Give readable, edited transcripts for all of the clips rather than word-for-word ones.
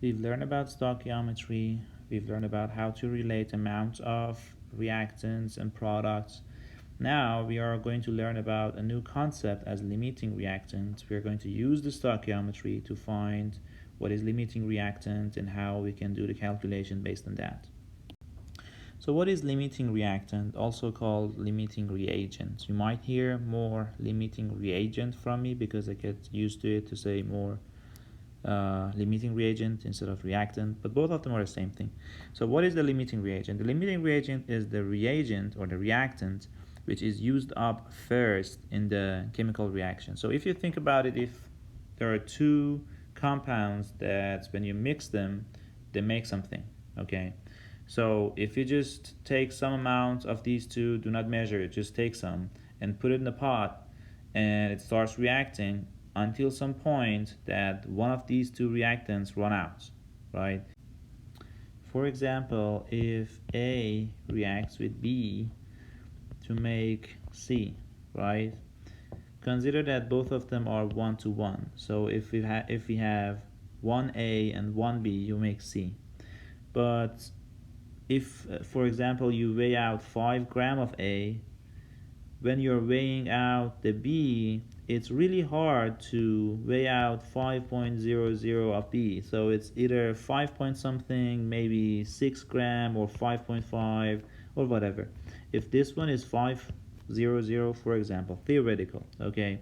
We've learned about stoichiometry, we've learned about how to relate amounts of reactants and products. Now we are going to learn about a new concept as limiting reactant. We are going to use the stoichiometry to find what is limiting reactant and how we can do the calculation based on that. So what is limiting reactant, also called limiting reagent? You might hear more limiting reagent from me because I get used to it to say more limiting reagent instead of reactant, but both of them are the same thing. So what is the limiting reagent? The limiting reagent is the reagent or the reactant which is used up first in the chemical reaction. So if you think about it, if there are two compounds that when you mix them, they make something, okay? So if you just take some amount of these two, do not measure it, just take some and put it in the pot and it starts reacting until some point that one of these two reactants run out, right? For example, if A reacts with B to make C, right? Consider that both of them are 1 to 1. So if we have 1A and 1B, you make C. But if, for example, you weigh out 5 grams of A, when you're weighing out the B, it's really hard to weigh out 5.00 of B. So it's either 5 point something, maybe 6 gram or 5.5 or whatever. If this one is 500, for example, theoretical, okay?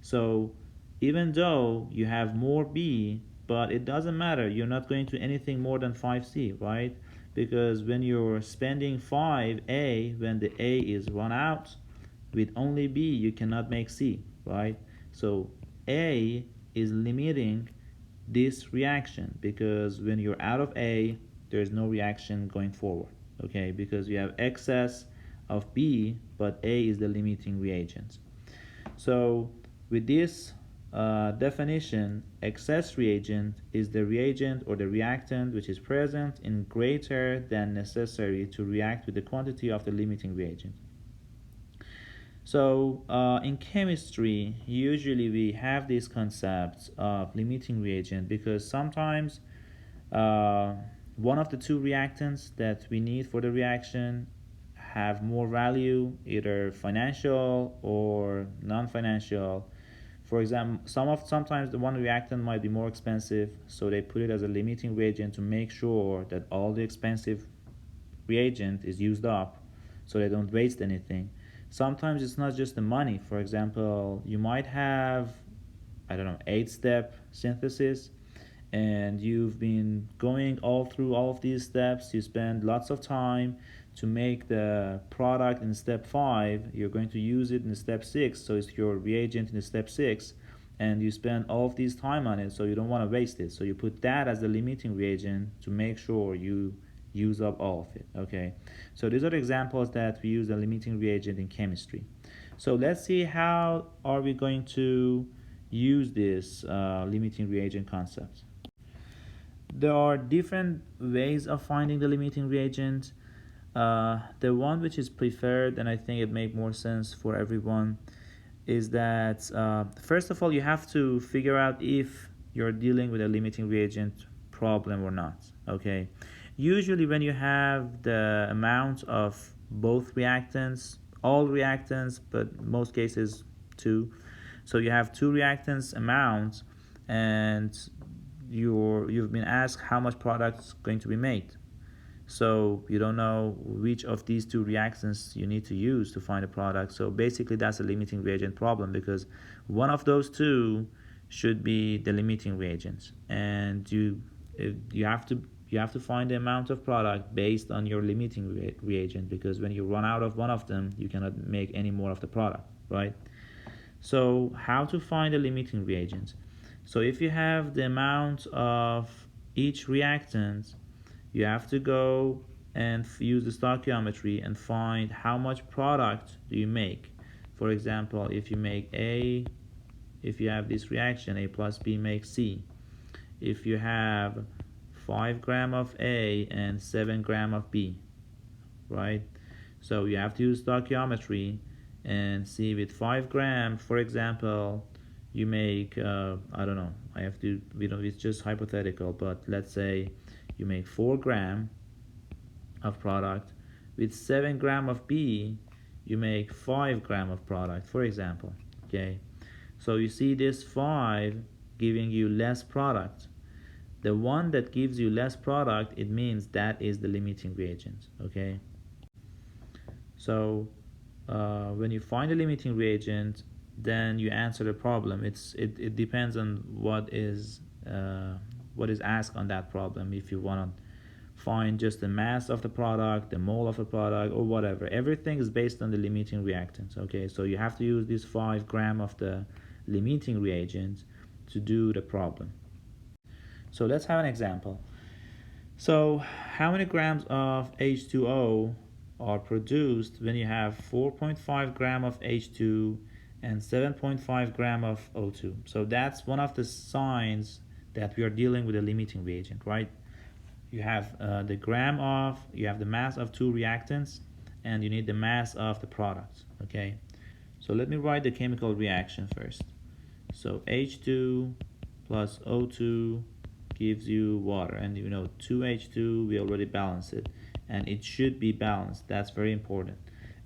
So even though you have more B, but it doesn't matter, you're not going to anything more than 5C, right? Because when you're spending 5A, when the A is run out, with only B you cannot make C, right? So A is limiting this reaction because when you're out of A, there's no reaction going forward, okay? Because you have excess of B, but A is the limiting reagent. So with this definition, excess reagent is the reagent or the reactant which is present in greater than necessary to react with the quantity of the limiting reagent. So in chemistry, usually we have these concepts of limiting reagent because sometimes one of the two reactants that we need for the reaction have more value, either financial or non-financial. For example, sometimes the one reactant might be more expensive, so they put it as a limiting reagent to make sure that all the expensive reagent is used up so they don't waste anything. Sometimes it's not just the money. For example, you might have, I don't know, 8-step synthesis and you've been going all through all of these steps. You spend lots of time to make the product in step 5. You're going to use it in step 6, so it's your reagent in step 6, and you spend all of this time on it, so you don't want to waste it. So you put that as the limiting reagent to make sure you use up all of it, okay? So these are the examples that we use a limiting reagent in chemistry. So let's see how are we going to use this limiting reagent concept. There are different ways of finding the limiting reagent. The one which is preferred, and I think it makes more sense for everyone, is that first of all you have to figure out if you're dealing with a limiting reagent problem or not, okay? Usually when you have the amount of both reactants, all reactants, but most cases two, so you have two reactants amounts and you've been asked how much product is going to be made. So you don't know which of these two reactants you need to use to find a product. So basically that's a limiting reagent problem because one of those two should be the limiting reagent, and you have to find the amount of product based on your limiting reagent, because when you run out of one of them you cannot make any more of the product, right? So how to find the limiting reagent? So if you have the amount of each reactant, you have to go and use the stoichiometry and find how much product do you make. For example, if you have this reaction, A plus B makes C. If you have 5 grams of A and 7 grams of B, right? So you have to use stoichiometry and see with 5 grams, for example, you make, I don't know, I have to, it's just hypothetical, but let's say you make 4 gram of product. With 7 gram of B, you make 5 gram of product, for example. Okay, so you see this 5 giving you less product. The one that gives you less product, it means that is the limiting reagent. Okay, so when you find a limiting reagent, then you answer the problem. It depends on what is asked on that problem. If you want to find just the mass of the product, the mole of the product, or whatever, everything is based on the limiting reactants. Okay, so you have to use this 5 gram of the limiting reagent to do the problem. So let's have an example. So how many grams of H2O are produced when you have 4.5 gram of H2 and 7.5 gram of O2? So that's one of the signs that we are dealing with a limiting reagent, right? You have you have the mass of two reactants, and you need the mass of the product. Okay, so let me write the chemical reaction first. So H2 plus O2 gives you water, and 2H2, we already balanced it, and it should be balanced. That's very important.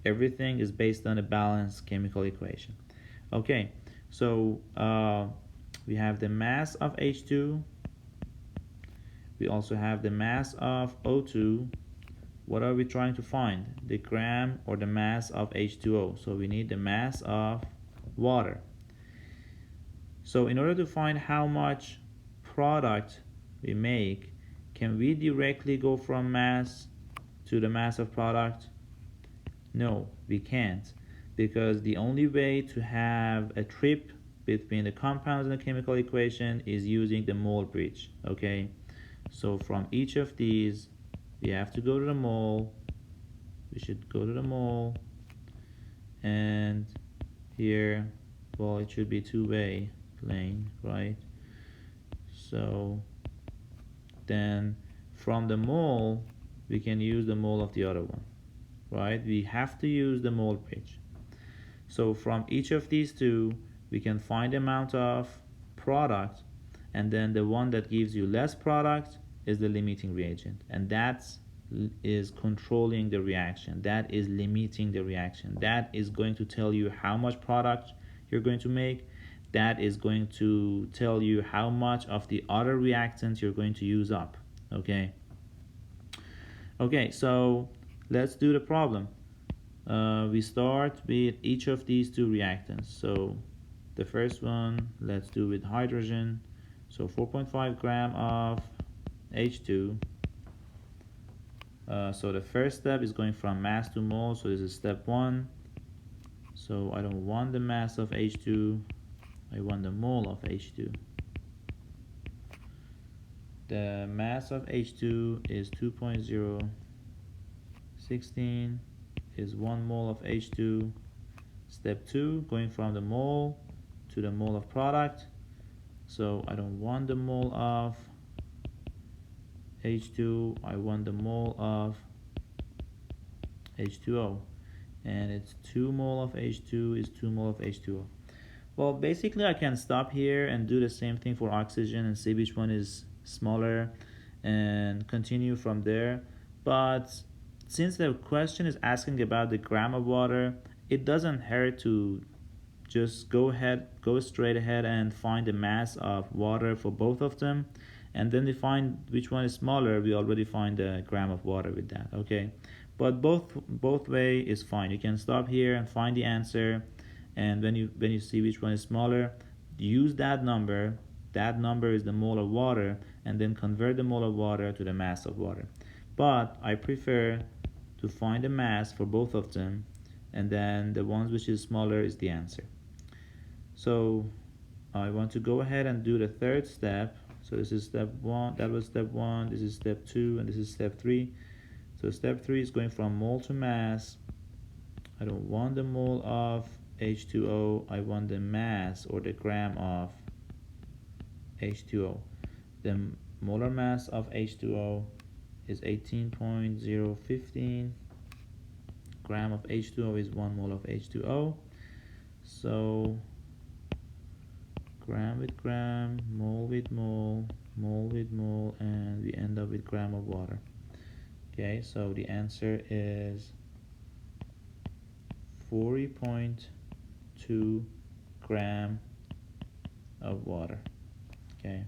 Everything is based on a balanced chemical equation. Okay, so we have the mass of H2. We also have the mass of O2. What are we trying to find? The gram or the mass of H2O. So we need the mass of water. So in order to find how much product we make, can we directly go from mass to the mass of product? No, we can't, because the only way to have a trip between the compounds in the chemical equation is using the mole bridge. Okay, so from each of these we have to go to the mole. We should go to the mole, and here, well, it should be two-way lane, right? So then from the mole we can use the mole of the other one, right? We have to use the mole bridge. So from each of these two we can find the amount of product, and then the one that gives you less product is the limiting reagent, and that is controlling the reaction. That is limiting the reaction. That is going to tell you how much product you're going to make. That is going to tell you how much of the other reactants you're going to use up. Okay, so let's do the problem. We start with each of these two reactants. So the first one, let's do with hydrogen. So 4.5 gram of H2. So the first step is going from mass to mole, so this is step 1. So I don't want the mass of H2, I want the mole of H2. The mass of H2 is 2.016, is 1 mole of H2. Step 2, going from the mole to the mole of product. So I don't want the mole of H2, I want the mole of H2O, and it's 2 mole of H2 is 2 mole of H2O. Well, basically I can stop here and do the same thing for oxygen and see which one is smaller and continue from there. But since the question is asking about the gram of water, it doesn't hurt to just go straight ahead and find the mass of water for both of them, and then we find which one is smaller. We already find the gram of water with that. Okay, but both way is fine. You can stop here and find the answer, and when you see which one is smaller, use that number. That number is the mole of water, and then convert the mole of water to the mass of water. But I prefer to find the mass for both of them, and then the ones which is smaller is the answer. So I want to go ahead and do the third step. So this is step 1, that was step 1, this is step 2, and this is step 3. So step 3 is going from mole to mass. I don't want the mole of H2O, I want the mass or the gram of H2O. The molar mass of H2O is 18.015. Gram of H2O is 1 mole of H2O. So gram with gram, mole with mole, mole with mole, and we end up with gram of water. Okay, so the answer is 40.2 gram of water. Okay,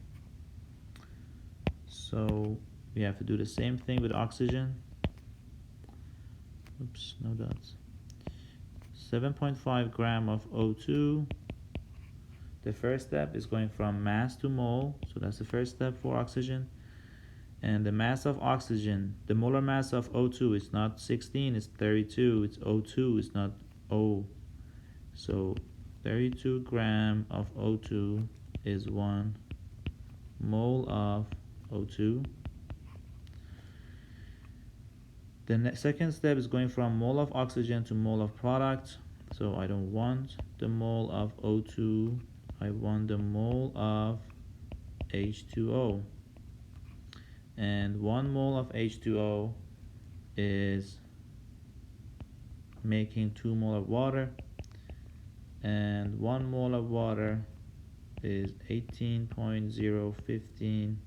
so we have to do the same thing with oxygen. Oops, no dots. 7.5 gram of O2. The first step is going from mass to mole, so that's the first step for oxygen. And the mass of oxygen, the molar mass of O2 is not 16, it's 32, it's O2, it's not O. So 32 gram of O2 is 1 mole of O2. The second step is going from mole of oxygen to mole of product. So I don't want the mole of O2, I want the mole of H2O. And 1 mole of H2O is making 2 mole of water, and 1 mole of water is 18.015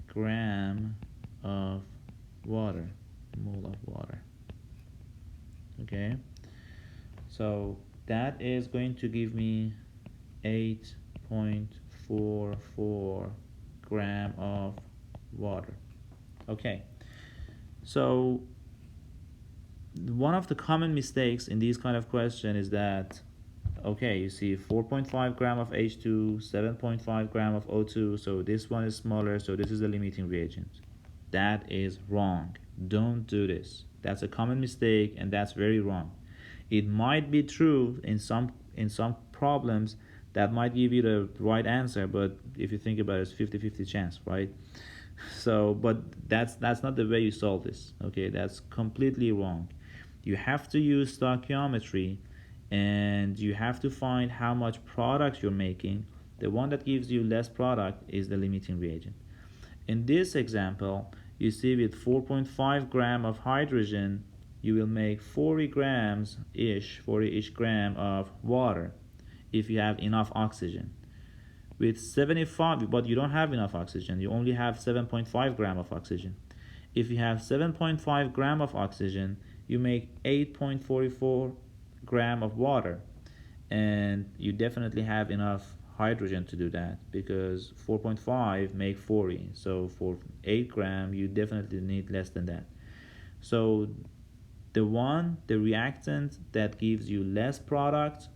gram of water, mole of water. Okay, so that is going to give me 8.44 gram of water. Okay, so one of the common mistakes in these kind of question is that, okay, you see 4.5 gram of H2, 7.5 gram of O2, so this one is smaller, so this is the limiting reagent. That is wrong. Don't do this. That's a common mistake, and that's very wrong. It might be true in some problems that might give you the right answer, but if you think about it, it's 50-50 chance, right? So, but that's not the way you solve this. Okay, that's completely wrong. You have to use stoichiometry, and you have to find how much product you're making. The one that gives you less product is the limiting reagent. In this example, you see with 4.5 gram of hydrogen, you will make 40 ish gram of water if you have enough oxygen. With 75, but you don't have enough oxygen, you only have 7.5 gram of oxygen. If you have 7.5 gram of oxygen, you make 8.44 gram of water, and you definitely have enough hydrogen to do that, because 4.5 make 40, so for 8 gram you definitely need less than that. So the reactant that gives you less product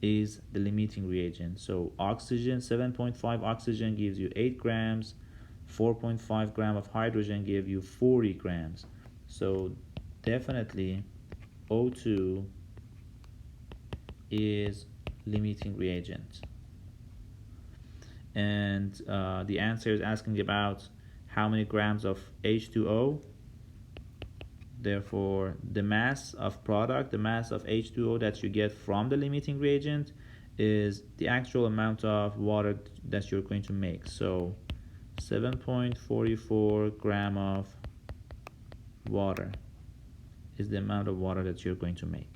is the limiting reagent. So oxygen, 7.5 oxygen gives you 8 grams, 4.5 gram of hydrogen give you 40 grams. So definitely O2 is limiting reagent. And the answer is asking about how many grams of H2O. Therefore, the mass of product, the mass of H2O that you get from the limiting reagent is the actual amount of water that you're going to make. So 7.44 gram of water is the amount of water that you're going to make.